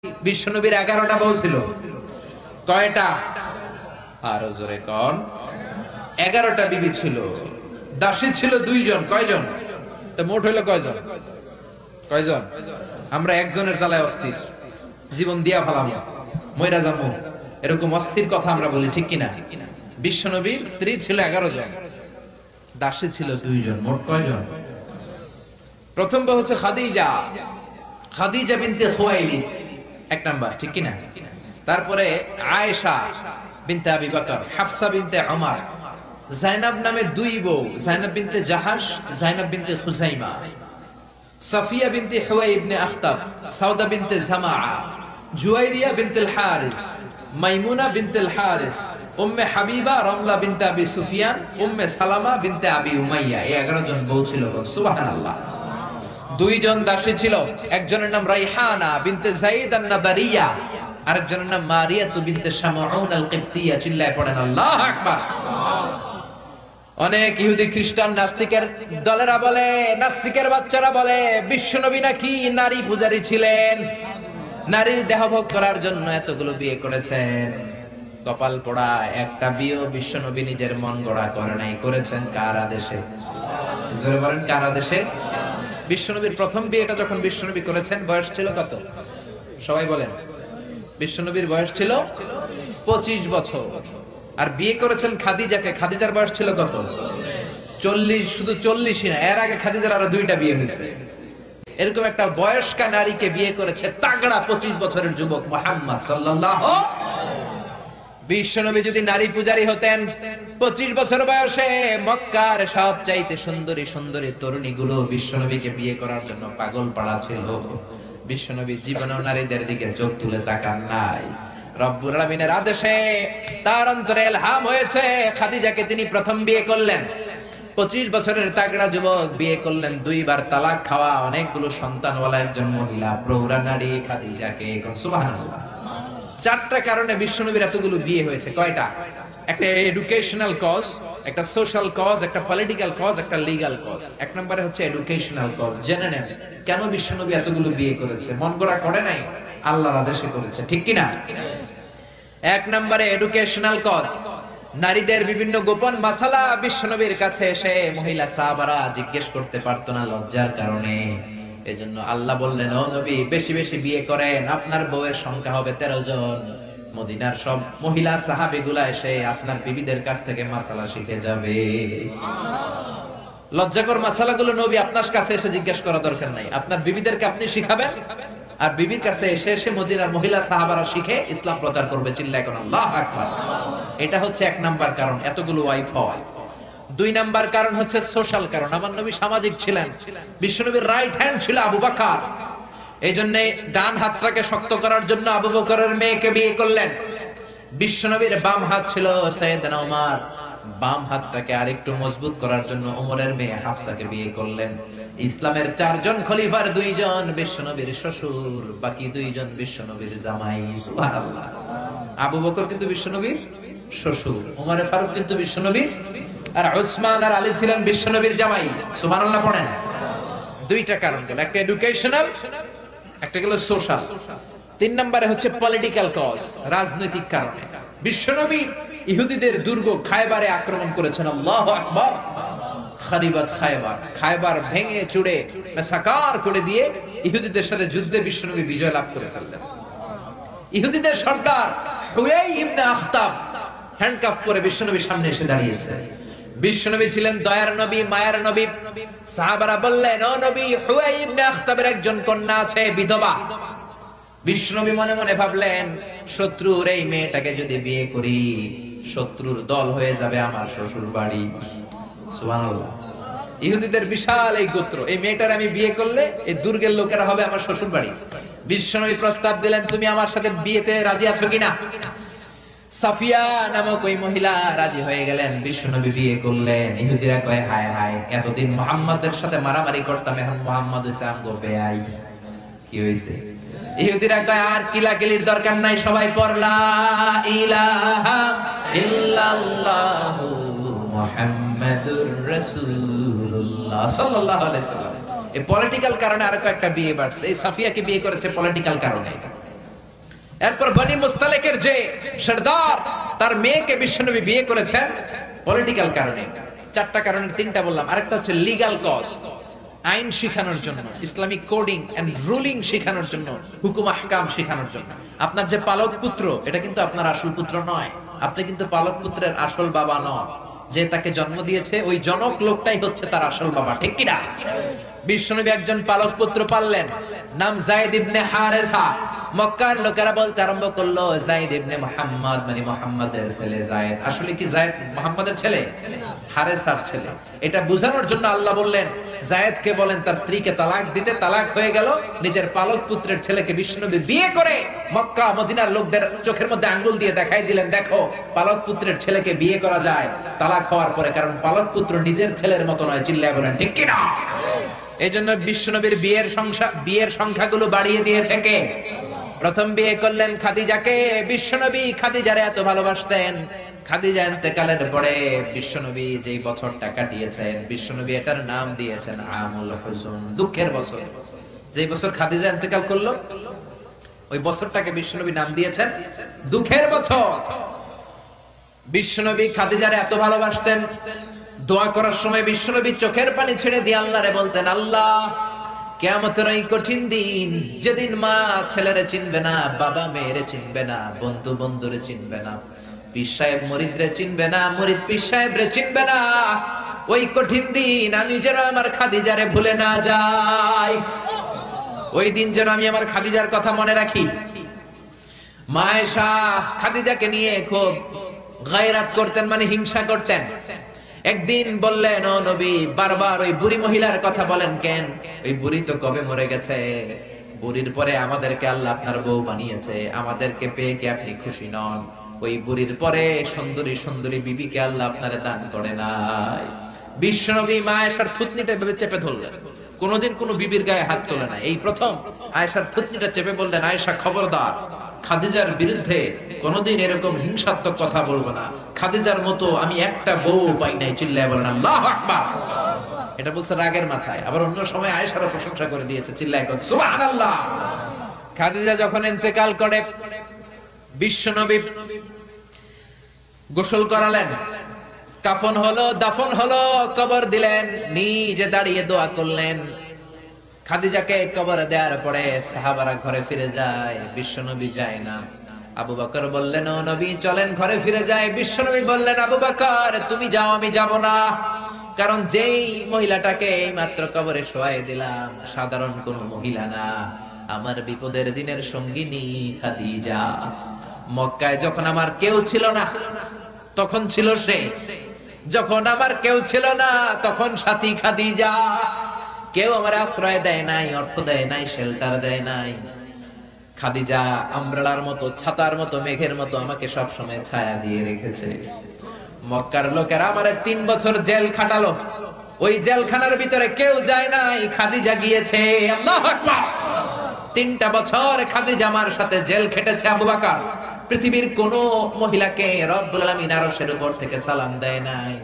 বিশ্বনবীর 11টা বউ ছিল। কয়টা? আরো জোরে কোন? 11টা বিবি ছিল। দাসী ছিল 2 জন। কয়জন? তো মোট হইলো কয়জন? কয়জন? আমরা একজনের জ্বালায় অস্থির, জীবন দিয়া ফেলাম, মইরা যাবো, এরকম অস্থির কথা আমরা বলি, ঠিক কিনা? বিশ্বনবীর স্ত্রী ছিল 11 জন, দাসী ছিল 2 জন। মোট কয়জন? প্রথম বউ হচ্ছে খাদিজা, খাদিজা বিনতে খুয়াইলিদ, 1 নাম্বার, ঠিক কিনা? তারপরে আয়েশা বিনতে আবি বকর, হাফসা বিনতে উমর, জাইনাব নামে 2 বউ, জাইনাব বিনতে জাহাশ, জাইনাব বিনতে খুজাইমা, সাফিয়া বিনতে হুয়াই ইবনে আখতাব, সাউদা বিনতে জামাআ, জুয়াইরিয়া বিনতুল হারিস, মাইমুনা বিনতুল হারিস, উম্মে হাবিবা রমলা বিনতে আবি সুফিয়ান, উম্মে সালামা বিনতে আবি উমাইয়া। এই 11 জন বউ ছিল। সুবহানাল্লাহ। 2 জন দাসী ছিল। একজনের নাম রাইহানা বিনতে যায়েদ আন-নাদারিয়া, আরেকজনের নাম মারিয়া বিনতে শামউন আল-কিবতিয়া। চিল্লায় পড়েন আল্লাহু আকবার। অনেক ইহুদি খ্রিস্টান নাস্তিকের দলেরা বলে, নাস্তিকের বাচ্চারা বলে বিশ্বনবী নাকি নারী পূজারী ছিলেন, নারীর দেহভোগ করার জন্য এতগুলো বিয়ে করেছেন। কপাল পোড়া, একটা বিয়েও বিশ্বনবী নিজের মন গড়া করে নাই, করেছেন কার আদেশে? জোরে বলেন, কার আদেশে? বিশ্বনবীর প্রথম বিয়েটা যখন বিশ্বনবী করেছেন, বয়স ছিল কত? সবাই বলেন। বিশ্বনবীর বয়স ছিল 25 বছর। আর বিয়ে করেছেন খাদিজাকে, খাদিজার বয়স ছিল কত? 40। শুধু 40ই না, এর আগে খাদিজার আরো 2টা বিয়ে হয়েছে। এরকম একটা বয়স্কা নারীকে বিয়ে করেছে তাগড়া 25 বছরের যুবক মুহাম্মদ সাল্লাল্লাহু। বিশ্বনবী যদি নারী পূজারী হতেন, 25 বছর বয়সে মক্কার সবচাইতে সুন্দরী সুন্দরী তরুণীগুলো বিশ্বনবীকে বিয়ে করার জন্য পাগল পাড়া ছিল। বিশ্বনবী জীবনেও নারীদের দিকে চোখ তুলে তাকান নাই। রব্বুল আলামিনের আদেশে তার অন্তরে ইলহাম হয়েছে, খাদিজাকে তিনি প্রথম বিয়ে করলেন। 25 বছরের তাগড়া যুবক বিয়ে করলেন, 2 বার তালাক খাওয়া, অনেকগুলো সন্তানওয়ালা একজন মহিলা, প্রৌঢ়া নারী খাদিজাকে। সুবহানাল্লাহ। 4টা কারণে বিশ্বনবীর এতগুলো বিয়ে হয়েছে। কয়টা? একটা এডুকেশনাল কজ, একটা সোশ্যাল কজ, একটা পলিটিক্যাল কজ, একটা লিগ্যাল কজ। 1 নম্বরে হচ্ছে এডুকেশনাল কজ। জেনে নেন কেন বিশ্বনবী এতগুলো বিয়ে করেছে। মন গড়া করে নাই, আল্লাহর আদেশে করেছে, ঠিক কিনা? 1 নম্বরে এডুকেশনাল কজ। নারীদের বিভিন্ন গোপন মাসালা বিশ্বনবীর কাছে এসে মহিলা সাহাবারা জিজ্ঞেস করতে পারতো না লজ্জার কারণে। এজন্য আল্লাহ বললেন, ও নবী, বেশি বেশি বিয়ে করেন, আপনার বউয়ের সংখ্যা হবে 13 জন। মদিনার সব মহিলা সাহাবীগুলা এসে আপনার বিবিদের কাছ থেকে মাসালা শিখে যাবে। লজ্জাকর মাসালাগুলো নবী আপনার কাছে এসে জিজ্ঞেস করা দরকার নাই, আপনার বিবিদেরকে আপনি শিখাবেন, আর বিবির কাছে এসে এসে মদিনার মহিলা সাহাবারা শিখে ইসলাম প্রচার করবে। চিল্লায় কোন আল্লাহু আকবার। এটা হচ্ছে 1 নাম্বার কারণ, এতগুলো ওয়াইফ হওয়া। 2 নাম্বার কারণ হচ্ছে সোশ্যাল কারণ। আমার নবী সামাজিক ছিলেন। বিশ্বনবীর রাইট হ্যান্ড ছিল আবু বকর, এই জন্য ডান হাতটাকে শক্ত করার জন্য আবু বকরের মেয়েকে বিয়ে করলেন। বিশ্বনবীর বাম হাত ছিল সাইয়েদনা ওমর, বাম হাতটাকে আরেকটু মজবুত করার জন্য ওমরের মেয়ে হাফসাকে বিয়ে করলেন। ইসলামের 4 জন খলিফার 2 জন বিশ্বনবীর শ্বশুর, বাকি 2 জন বিশ্বনবীর জামাই। সুবহানাল্লাহ। আবু বকর কিন্তু বিশ্বনবীর শ্বশুর, ওমর ফারুক কিন্তু বিশ্বনবীর, আর উসমান আর আলী ছিলেন বিশ্বনবীর জামাই। সুবহানাল্লাহ পড়েন। 2টা কারণ গেল, একটা এডুকেশনাল, একটা গেল সোশ্যাল। 3 নম্বরে হচ্ছে পলিটিক্যাল কজ, রাজনৈতিক কারণে। বিশ্বনবী ইহুদিদের দুর্গ খায়বারে আক্রমণ করেছেন। আল্লাহু আকবার। খারিবাত খায়বার, খায়বার ভেঙে চুড়ে মাসাকার করে দিয়ে ইহুদিদের সাথে যুদ্ধে বিশ্বনবী বিজয় লাভ করে ফেললেন। ইহুদিদের সর্দার হুয়াই ইবনে আখতাব হ্যান্ডকাফ করে বিশ্বনবীর সামনে এসে দাঁড়িয়েছে। বিশ্বনবী ছিলেন দয়ার নবী, মায়ার নবী। সাহাবারা বললেন, ও নবী, হুয়াই ইবনে আখতাবের একজন কন্যা আছে, বিধবা। বিশ্বনবী মনে মনে ভাবলেন, শত্রুর এই মেয়েটাকে যদি বিয়ে করি, শত্রুর দল হয়ে যাবে আমার শ্বশুর বাড়ি। সুবহানাল্লাহ। ইহুদিদের বিশাল এই গোত্র, এই মেয়েটার আমি বিয়ে করলে এই দুর্গের লোকেরা হবে আমার শ্বশুর বাড়ি। বিশ্বনবী প্রস্তাব দিলেন, তুমি আমার সাথে বিয়েতে রাজি আছো কিনা? সাফিয়া নামক ওই মহিলা রাজি হয়ে গেলেন। বিশ্বনবী বিয়ে করলেন। ইহুদিরা কয়, হায় হায়, এতদিন মুহাম্মাদের সাথে মারামারি করতাম, এখন মুহাম্মদ হইছে আমগো বেয়াই। কি হইছে? ইহুদিরা কয়, আর কিলাকিলির দরকার নাই, সবাই পড় লা ইলাহা ইল্লাল্লাহু মুহাম্মাদুর রাসূলুল্লাহ সাল্লাল্লাহু আলাইহি সাল্লাম। এই পলিটিক্যাল কারণে আরো একটা বিয়ে বাড়ছে। এই সাফিয়াকে বিয়ে করেছে পলিটিক্যাল কারণে। এরপর বনি মুস্তালিকের যে সরদার, তার মেয়েকে বিশ্বনবী বিয়ে করেছেন পলিটিক্যাল কারণে। চারটা কারণের তিনটা বললাম, আরেকটা হচ্ছে লিগ্যাল কজ, আইন শিখানোর জন্য, ইসলামিক কোডিং এন্ড রুলিং শিখানোর জন্য, হুকুম আহকাম শিখানোর জন্য। আপনার যে পালক পুত্র, এটা কিন্তু আপনার আসল পুত্র নয়, আপনি কিন্তু পালক পুত্রের আসল বাবা নন। যে তাকে জন্ম দিয়েছে ওই জনক লোকটাই হচ্ছে তার আসল বাবা, ঠিক কিনা? বিশ্বনবী একজন পালক পুত্র পাললেন, নাম যায়েদ ইবনে হারেসা। মক্কার লোকেরা বলতে আরম্ভ করলো যায়েদ ইবনে মুহাম্মদ, মানে মুহাম্মাদের ছেলে যায়েদ। আসলে কি যায়েদ মুহাম্মাদের ছেলে? হারেসার ছেলে। এটা বোঝানোর জন্য আল্লাহ বললেন যায়েদকে বলেন তার স্ত্রীকে তালাক দিতে। তালাক হয়ে গেল, নিজের পালক পুত্রের ছেলেকে বিশ্বনবী বিয়ে করে মক্কা মদিনার লোকদের চোখের মধ্যে আঙ্গুল দিয়ে দেখাই দিলেন, দেখো পালক পুত্রের ছেলেকে বিয়ে করা যায় তালাক হওয়ার পরে, কারণ পালক পুত্র নিজের ছেলের মতো নয়। চিল্লায় বলেন ঠিক কিনা? এই জন্য বিশ্বনবীর বিয়ের সংখ্যাগুলো বাড়িয়ে দিয়েছে কে? প্রথম বিয়ে করলেন খাদিজাকে। বিশ্বনবী খাদিজারে এত ভালোবাসতেন, খাদিজা ইন্তেকালের পরে বিশ্বনবী যেই বছরটা কাটিয়েছেন, বিশ্বনবী এটার নাম দিয়েছেন আমুল হুজুন, দুঃখের বছর। যেই বছর খাদিজা ইন্তেকাল করলো ওই বছরটাকে বিশ্বনবী নাম দিয়েছেন দুঃখের বছর। বিশ্বনবী খাদিজারে এত ভালোবাসতেন, দোয়া করার সময় বিশ্বনবী চোখের পানি ছেড়ে দিয়ে আল্লাহরে বলতেন, আল্লাহ কিয়ামতের এই কঠিন দিন, যেদিন মা ছেলেরে চিনবে না, বাবা মেয়েরে চিনবে না, বন্ধু বন্ধুরে চিনবে না, পীর সাহেব মুরিদরে চিনবে না, মুরিদ পীর সাহেবরে চিনবে না, ওই কঠিন দিন আমি যেন আমার খাদিজারে ভুলে না যাই, ওই দিন যেন আমি আমার খাদিজার কথা মনে রাখি। মা আয়েশা খাদিজাকে নিয়ে খুব গায়রাত করতেন, মানে হিংসা করতেন। একদিন বললেন, ও নবী, বারবার ওই বুড়ি মহিলার কথা বলেন কেন? ওই বুড়ি তো কবে মরে গেছে, বুড়ির পরে আমাদেরকে আল্লাহ আপনার বউ বানিয়েছে, আমাদেরকে পেয়ে কি আপনি খুশি নন? ওই বুড়ির পরে সুন্দরী সুন্দরী বিবিকে আল্লাহ আপনারে দান করে নাই। বিশ্বনবী মা আয়েশার থুতনিটা ভেবে চেপে ধরলেন, কোনদিন কোন বিবির গায়ে হাত তোলে না, এই প্রথম আয়েশার থুতনিটা চেপে বললেন, আয়েশা খবরদার, খাদিজার বিরুদ্ধে কোনদিন এরকম হিংসাত্মক কথা বলবো না, খাদিজার মতো আমি একটা বউ পাই নাই। চিল্লায় বলেন আল্লাহু আকবার। এটা বলছে রাগের মাথায়, আবার অন্য সময় আয়েশারও প্রশংসা করে দিয়েছে, চিল্লায় কর সুবহানাল্লাহ। খাদিজা যখন ইন্তেকাল করে বিশ্বনবী গোসল করালেন, কাফন হলো, দাফন হলো, কবর দিলেন, নিজে দাঁড়িয়ে দোয়া করলেন। খাদিজাকে কবরে দেওয়ার পরে সাহাবারা ঘরে ফিরে যায়, বিশ্বনবী যায় না। আবু বকর বললেন, ও নবী চলেন ঘরে ফিরে যায়। বিশ্বনবী বললেন, আবু বকর তুমি যাও, আমি যাব না, কারণ যেই মহিলাটাকে মাত্র কবরে শোয়াই দিলাম সাধারণ কোন মহিলা না, আমার বিপদের দিনের সঙ্গিনী খাদিজা। মক্কায় যখন আমার কেউ ছিল না তখন ছিল সে, যখন আমার কেউ ছিল না তখন সাথী খাদিজা। কেউ আমার আশ্রয় দেয় নাই, অর্থ দেয় নাই, শেল্টার দেয় নাই, খাদিজা আমব্রেলার মতো, ছাতার মতো, মেঘের মতো আমাকে সব সময় ছায়া দিয়ে রেখেছে। মক্কার লোকেরা আমারে 3 বছর জেল খাটালো, ওই জেলখানার ভিতরে কেউ যায় নাই, খাদিজা গিয়েছে। আল্লাহু আকবার। 3টা বছর খাদিজা আমার সাথে জেল খেটেছে। আবু বকর পৃথিবীর কোন মহিলাকে রব্বুল আলামিন আরশের উপর থেকে সালাম দেয় নাই,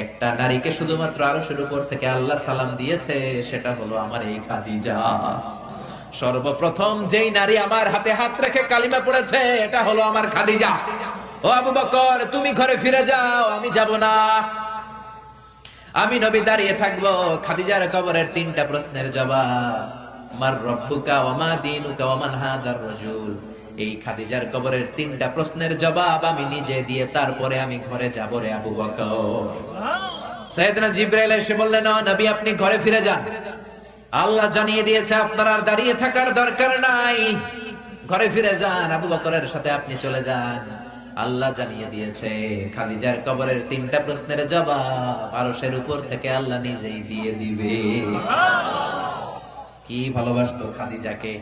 একটা নারীকে শুধুমাত্র আরশের উপর থেকে আল্লাহ সালাম দিয়েছে, সেটা হলো আমার এই খাদিজা। সর্বপ্রথম যেই নারী আমার হাতে হাত রেখে কালিমা পড়েছে এটা হলো আমার খাদিজা। ও আবু বকর তুমি ঘরে ফিরে যাও, আমি যাব না, আমি নবী দাঁড়িয়ে থাকবো। খাদিজার কবরের 3টা প্রশ্নের জবাব, মার রব্বুকা ওয়া মা দীনুকা ওয়া মান হাযার রাজুল, এই খাদিজার কবরের 3টা প্রশ্নের জবাব আমি নিজে দিয়ে তারপরে আমি ঘরে যাব রে আবু বকর। সাইয়েদনা জিবরাইল এসে বললেন, ও নবী আপনি ঘরে ফিরে যান, আল্লাহ জানিয়ে দিয়েছে আপনার আর দাঁড়িয়ে থাকার দরকার নাই, ঘরে ফিরে যান, আবু বকরের সাথে আপনি চলে যান। আল্লাহ জানিয়ে দিয়েছে খাদিজার কবরের 3টা প্রশ্নের জবাব আরশের উপর থেকে আল্লাহ নিজেই দিয়ে দিবে। কি ভালোবাসতো খাদিজাকে।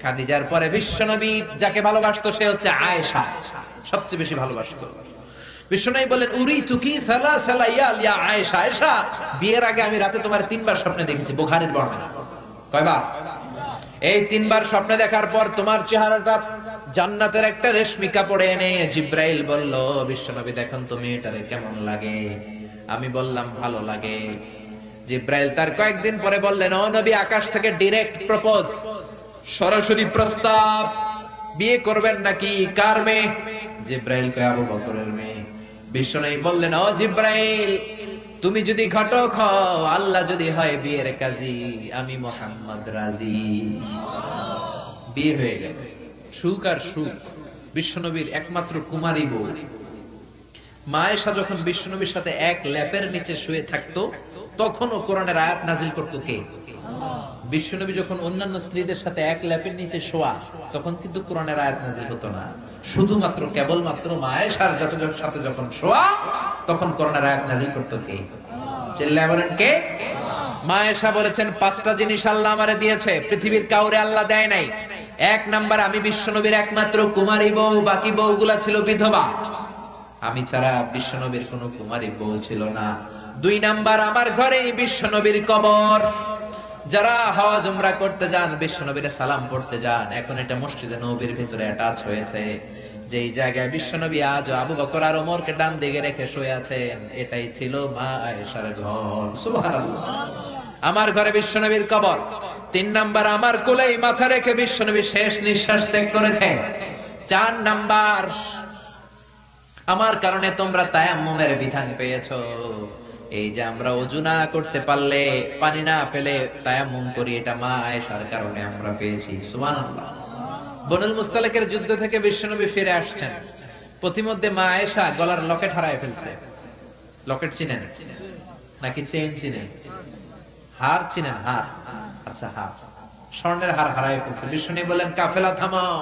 খাদিজার পরে বিশ্বনবী যাকে ভালোবাসতো সে হচ্ছে আয়েশা, সবচেয়ে বেশি ভালোবাসতো। বিশ্বনবী বলেন, উরিতু কি সালাসালা ইয়া আয়েশা, আয়েশা বিয়ের আগে আমি রাতে তোমার 3বার স্বপ্নে দেখেছি। বুখারীর বর্ণনা। কয়বার? এই 3বার স্বপ্নে দেখার পর তোমার চেহারাটা জান্নাতের একটা রেশমি কাপড়ে এনে জিবরাইল বলল, বিশ্বনবী দেখুন তুমি এটারে কেমন লাগে? আমি বললাম ভালো লাগে। জিবরাইল তার কয়েকদিন পরে বললেন, ও নবী আকাশ থেকে ডাইরেক্ট প্রপোজ, সরাসরি প্রস্তাব, বিয়ে করবেন নাকি? কার মেয়ে? জিব্রাইল কয় আবু বকরের মেয়ে। বিশ্বনবী বললেন, ও জিব্রাইল, তুমি যদি ঘটক হও, আল্লাহ যদি হয় বিয়ের কাজী, আমি মুহাম্মদ রাজি। বিয়ে হয়ে গেল, সুখ আর সুখ। বিশ্বনবীর একমাত্র কুমারী বউ মা আয়েশা যখন বিশ্বনবীর সাথে এক ল্যাপের নিচে শুয়ে থাকতো, তখনও কোরআনের আয়াত নাজিল করতো কে? বিশ্বনবী যখন অন্যান্য স্ত্রীদের সাথে এক ল্যাপের নিচে শোয়া, তখন কিন্তু কোরআনের আয়াত নাজিল হতো না। শুধুমাত্র কেবলমাত্র মা আয়েশার সাথে যখন শোয়া, তখন কোরআনের আয়াত নাজিল করতো কে? চিল্লায় বলেন কে? মা আয়েশা বলেছেন, 5টা জিনিস আল্লাহ আমারে দিয়েছে, পৃথিবীর কাউরে আল্লাহ দেয় নাই। 1 নাম্বার, আমি বিশ্বনবীর একমাত্র কুমারী বউ, বাকি বউগুলা ছিল বিধবা। আমি ছাড়া বিশ্বনবীর কোনো কুমারী বউ ছিল না। 2 নাম্বার, আমার ঘরেই বিশ্বনবীর কবর। যারা হজ উমরা করতে যান, বিশ্বনবীর সালাম পড়তে যান, এখন এটা মসজিদে নববীর ভিতরে অ্যাটাচ হয়েছে। যেই জায়গায় বিশ্বনবী আজ আবু বকর আর ওমরকে ডান দিকে রেখে শুয়ে আছেন, এটাই ছিল মা আয়েশার ঘর। সুবহানাল্লাহ। আমার ঘরে বিশ্বনবীর কবর। 3 নাম্বার, আমার কোলেই মাথা রেখে বিশ্বনবী শেষ নিঃশ্বাস ত্যাগ করেছে। 4 নাম্বার, আমার কারণে তোমরা তায়াম্মুমের বিধান পেয়েছো। এই যে আমরা ওযু না করতে পারলে, পানি না পেলে তায়াম্মুম করি, এটা মা আয়েশার কারণে আমরা পেয়েছি। সুবহানাল্লাহ। বনুল মুস্তালিকের যুদ্ধ থেকে বিশ্বনবী ফিরে আসছেন, পথিমধ্যে মা আয়েশা গলার লকেট হারায় ফেলছে। লকেট চিনেন নাকি চেইন চিনেন? হার চিনেন? হার, আচ্ছা হার, স্বর্ণের হার হারায় ফেলছে। বিশ্বনবী বলেন, কাফেলা থামাও,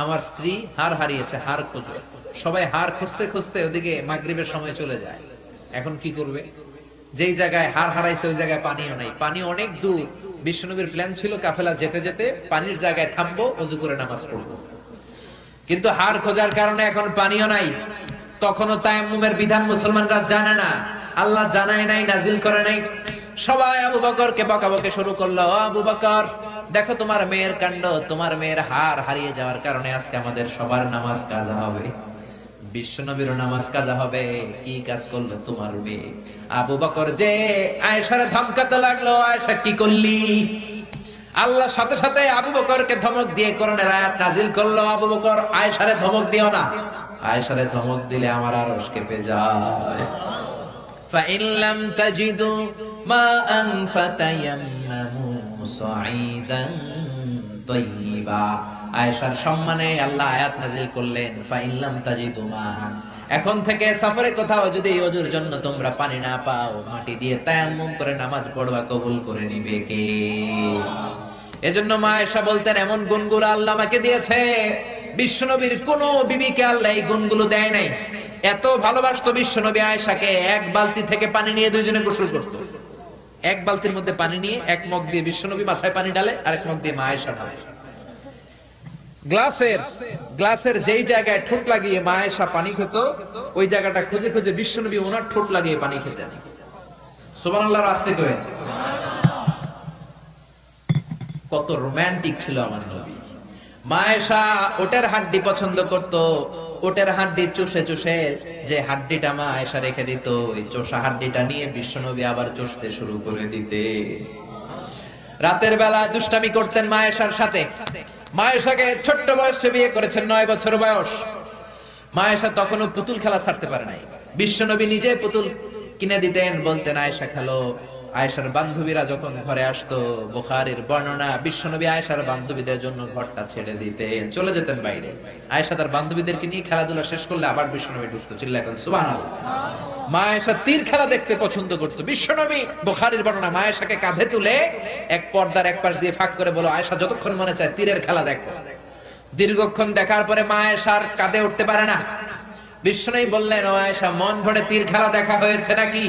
আমার স্ত্রী হার হারিয়েছে, হার খোঁজো। সবাই হার খুঁজতে খুঁজতে ওদিকে মাগরিবের সময় চলে যায়। এখন কি করবে? যেই জায়গায় হার হারাইছে ওই জায়গায় পানিও নাই, পানি অনেক দূর। বিশ্বনবীর প্ল্যান ছিল কাফেলা যেতে যেতে পানির জায়গায় থামবো, ওযু করে নামাজ পড়বো। কিন্তু হার খোঁজার কারণে এখন পানিও নাই। তখনও তায়াম্মুমের বিধান মুসলমানরা জানে না, আল্লাহ জানায় নাই, নাজিল করে নাই। সবাই আবু বকরকে বকাবকি শুরু করলো, ও আবু বকর, দেখো তোমার মেয়ের কাণ্ড, তোমার মেয়ের হার হারিয়ে যাওয়ার কারণে আজকে আমাদের সবার নামাজ কাজা হবে, বিশ্বনবীর নামাজ কাজা হবে। কি কাজ করলো তোমার মেয়ে? আবু বকর যে আয়েশারে ধমকাতে লাগলো, আয়েশা কি করলি? আল্লাহ সাথে সাথে আবু বকরকে ধমক দিয়ে কোরআনের আয়াত নাজিল করলো, আবু বকর আয়েশারে ধমক দিও না, আয়েশারে ধমক দিলে আমার আরশ কেঁপে যায়। فإن لم تجدوا ماء فتيمموا صعيدا طيبا। আয়েশার সম্মানে আল্লাহ আয়াত নাজিল করলেন, فإن لم تجدوا ماء, এখন থেকে সফরে কোথাও যদি ওযুর জন্য তোমরা পানি না পাও, মাটি দিয়ে তায়াম্মুম করে নামাজ পড়বা, কবুল করে নিবে কে? এজন্য মা আয়েশা বলতেন, এমন গুণগুলো আল্লাহ আমাকে দিয়েছে, বিশ্বনবীর কোন বিবিকে আল্লাহ এই গুণগুলো দেয় নাই। এত ভালোবাসতো বিশ্বনবী আয়েশাকে, 1 বালতি থেকে পানি নিয়ে দুইজনে গোসল করত। 1 বালতির মধ্যে পানি নিয়ে 1 মগ দিয়ে বিশ্বনবী মাথায় পানি ঢালে, আর 1 মগ দিয়ে মা আয়েশা ঢালে। গ্লাসের যেই জায়গায় ঠোঁট লাগিয়ে মা আয়েশা পানি খেত, ওই জায়গাটা খুঁজে খুঁজে বিশ্বনবী ওনার ঠোঁট লাগিয়ে পানি খেতেন। সুবহানাল্লাহ। আস্তে করে, কত রোমান্টিক ছিল আমার নবী। মা আয়েশা ওটের হাড্ডি পছন্দ করত, ওটের হাড্ডি চুষে চুষে যে হাড্ডিটা মা আয়েশা রেখে দিত, ওই চোষা হাড্ডিটা নিয়ে বিশ্বনবী আবার চুষতে শুরু করে দিতে। রাতের বেলা দুষ্টামি করতেন মা আয়েশার সাথে। মা আয়েশাকে ছোট্ট বয়সে বিয়ে করেছেন, 9 বছর বয়স। মা আয়েশা তখনও পুতুল খেলা ছাড়তে পারে নাই। বিশ্বনবী নিজে পুতুল কিনে দিতেন, বলতেন আয়েশা খেলো। আয়েশার বান্ধবীরা যখন ঘরে আসতো, বুখারীর বর্ণনা, বিশ্বনবী আয়েশার বান্ধবীদের জন্য ঘরটা ছেড়ে দিতেন, চলে যেতেন বাইরে। আয়েশা তার বান্ধবীদেরকে নিয়ে খেলাধুলা শেষ করলে আবার বিশ্বনবী ঢুকতো। চিল্লায় বলেন সুবহানাল্লাহ। মা আয়েশা তীর খেলা দেখতে পছন্দ করতো। বিশ্বনবী, বুখারীর বর্ণনা, মা আয়েশাকে কাঁধে তুলে এক পর্দার এক পাশ দিয়ে ফাঁক করে বলো, আয়েশা যতক্ষণ মনে চায় তীরের খেলা দেখো। দীর্ঘক্ষণ দেখার পরে মা আয়েশার কাঁধে উঠতে পারে না। বিশ্বনবী বললেন, ও আয়েশা, মন ভরে তীর খেলা দেখা হয়েছে নাকি?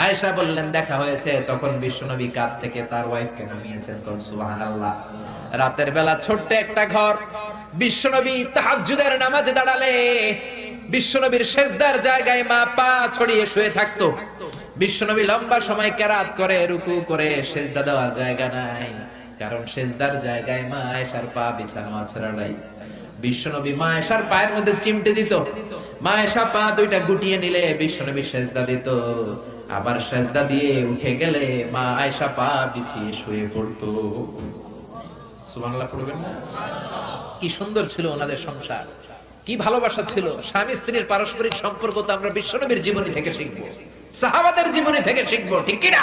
আয়েশা বললেন, দেখা হয়েছে। তখন বিশ্বনবী কাঁধ থেকে তার ওয়াইফকে নামিয়েছেন। কোন সুবহানাল্লাহ। রাতের বেলা ছোট্ট একটা ঘর, বিশ্বনবী তাহাজ্জুদের নামাজে দাঁড়ালে বিশ্বনবীর সেজদার জায়গায় মা পা ছড়িয়ে শুয়ে থাকতো। বিশ্বনবী লম্বা সময় কেরাত করে, রুকু করে, সেজদা দেওয়ার জায়গা নাই, কারণ সেজদার জায়গায় মা আয়েশার পা বিছানো আছড়াই। বিশ্বনবী মা আয়েশার পায়ের মধ্যে চিমটে দিত। মা আয়েশা পা দুইটা গুটিয়ে নিলে বিশ্বনবী সেজদা দিত। আবার সেজদা দিয়ে উঠে গেলে মা আয়েশা পা বিছিয়ে শুয়ে পড়তো। সুবহানাল্লাহ পড়বেন না? কি সুন্দর ছিল ওনাদের সংসার, কি ভালোবাসা ছিল। স্বামী স্ত্রীর পারস্পরিক সম্পর্ক তো আমরা বিশ্বনবীর জীবনী থেকে শিখবো, সাহাবাদের জীবনী থেকে শিখবো, ঠিক কিনা?